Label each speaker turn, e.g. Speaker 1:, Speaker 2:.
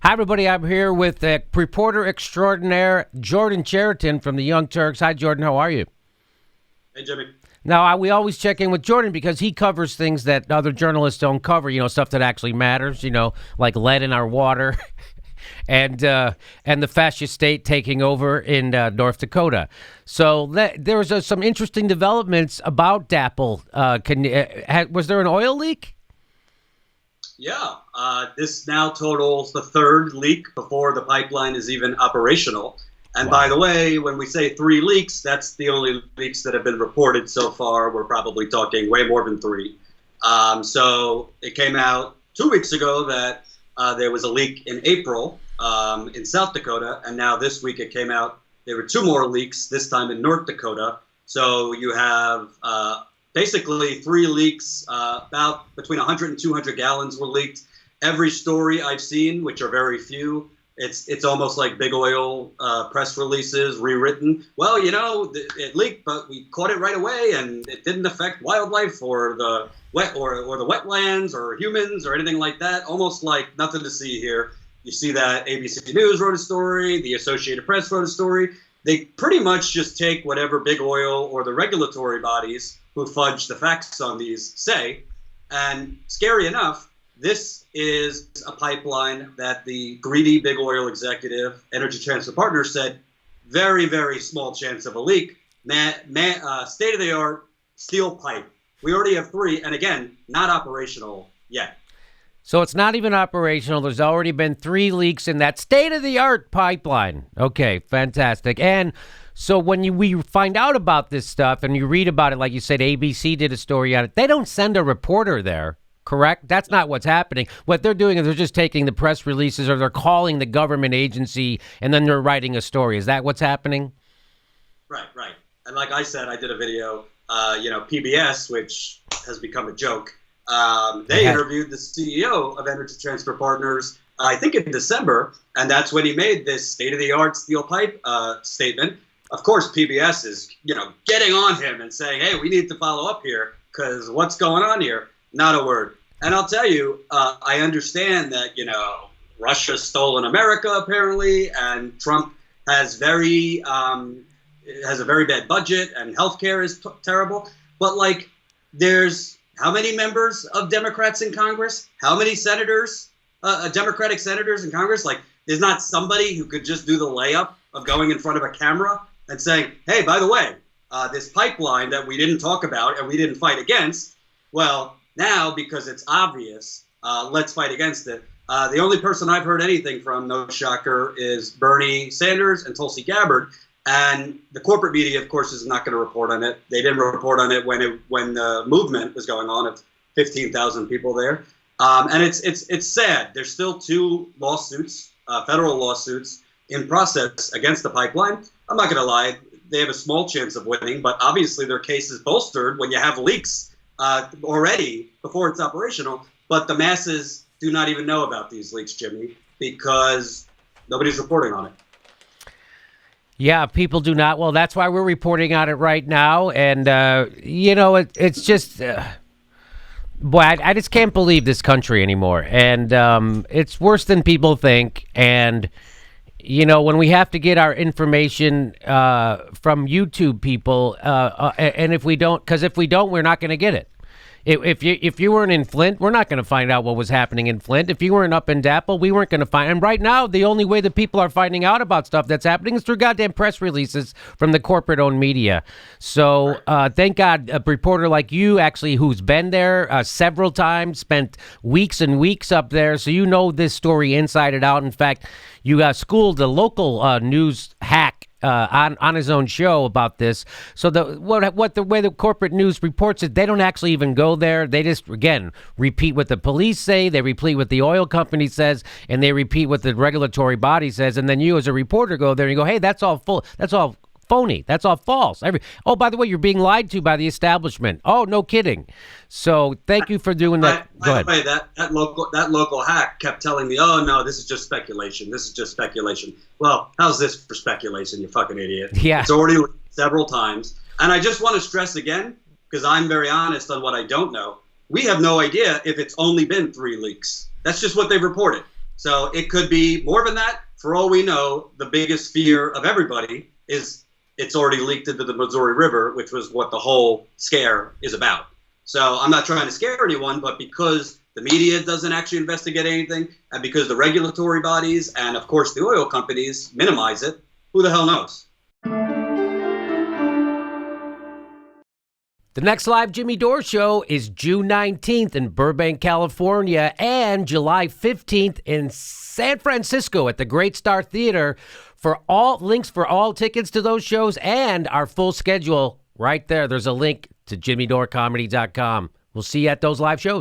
Speaker 1: Hi, everybody. I'm here with reporter extraordinaire Jordan Cheriton from the Young Turks. Hi, Jordan. How are you?
Speaker 2: Hey, Jimmy.
Speaker 1: Now, we always check in with Jordan because he covers things that other journalists don't cover, stuff that actually matters, like lead in our water and the fascist state taking over in North Dakota. So there was some interesting developments about DAPL. Was there an oil leak?
Speaker 2: Yeah, this now totals the third leak before the pipeline is even operational. And
Speaker 1: Wow.
Speaker 2: by the way, when we say 3 leaks, that's the only leaks that have been reported so far. We're probably talking way more than 3. So it came out 2 weeks ago that there was a leak in April in South Dakota. And now this week it came out there were 2 more leaks, this time in North Dakota. So you have basically 3 leaks, about between 100 and 200 gallons were leaked. Every story I've seen, which are very few, it's almost like big oil press releases rewritten. Well, it leaked, but we caught it right away, and it didn't affect wildlife or the the wetlands or humans or anything like that. Almost like nothing to see here. You see that ABC News wrote a story, the Associated Press wrote a story. They pretty much just take whatever big oil or the regulatory bodies who fudge the facts on these say. And scary enough, this is a pipeline that the greedy big oil executive, Energy Transfer Partners, said very, very small chance of a leak. State-of-the-art steel pipe. We already have 3, and again, not operational yet.
Speaker 1: So it's not even operational. There's already been 3 leaks in that state-of-the-art pipeline. Okay, fantastic. And so when we find out about this stuff and you read about it, like you said, ABC did a story on it, they don't send a reporter there, correct? That's not what's happening. What they're doing is they're just taking the press releases or they're calling the government agency and then they're writing a story. Is that what's happening?
Speaker 2: Right. And like I said, I did a video, PBS, which has become a joke. They interviewed the CEO of Energy Transfer Partners, I think in December, and that's when he made this state-of-the-art steel pipe statement. Of course, PBS is, getting on him and saying, hey, we need to follow up here because what's going on here? Not a word. And I'll tell you, I understand that, Russia's stolen America, apparently, and Trump has a very bad budget and healthcare is terrible. But, there's how many members of Democrats in Congress? How many senators, Democratic senators in Congress? There's not somebody who could just do the layup of going in front of a camera and saying, hey, by the way, this pipeline that we didn't talk about and we didn't fight against, well, now because it's obvious, let's fight against it. The only person I've heard anything from, no shocker, is Bernie Sanders and Tulsi Gabbard. And the corporate media, of course, is not going to report on it. They didn't report on it when the movement was going on of 15,000 people there. And it's sad. There's still 2 lawsuits, federal lawsuits, in process against the pipeline. I'm not going to lie. They have a small chance of winning, but obviously their case is bolstered when you have leaks already before it's operational. But the masses do not even know about these leaks, Jimmy, because nobody's reporting on it.
Speaker 1: Yeah, people do not. Well, that's why we're reporting on it right now. And, it's just, boy, I just can't believe this country anymore. And it's worse than people think. And, when we have to get our information from YouTube people, and if we don't, we're not going to get it. If you weren't in Flint, we're not going to find out what was happening in Flint. If you weren't up in DAPL, we weren't going to find. And right now, the only way that people are finding out about stuff that's happening is through goddamn press releases from the corporate-owned media. So thank God a reporter like you, actually, who's been there several times, spent weeks and weeks up there, so you know this story inside and out. In fact, you schooled the local news hack on his own show about this. So the way the corporate news reports it, they don't actually even go there. They just, again, repeat what the police say, they repeat what the oil company says, and they repeat what the regulatory body says. And then you as a reporter go there and you go, hey, that's all phony. That's all false. Oh, by the way, you're being lied to by the establishment. Oh, no kidding. So thank you for doing that. Go ahead.
Speaker 2: By the way, that local hack kept telling me, oh, no, this is just speculation. This is just speculation. Well, how's this for speculation, you fucking idiot?
Speaker 1: Yeah.
Speaker 2: It's already leaked several times. And I just want to stress again, because I'm very honest on what I don't know, we have no idea if it's only been 3 leaks. That's just what they've reported. So it could be more than that. For all we know, the biggest fear of everybody is it's already leaked into the Missouri River, which was what the whole scare is about. So I'm not trying to scare anyone, but because the media doesn't actually investigate anything, and because the regulatory bodies and, of course, the oil companies minimize it, who the hell knows?
Speaker 1: The next live Jimmy Dore show is June 19th in Burbank, California, and July 15th in San Francisco at the Great Star Theater. For all links for all tickets to those shows and our full schedule right there, there's a link to jimmydorecomedy.com. We'll see you at those live shows.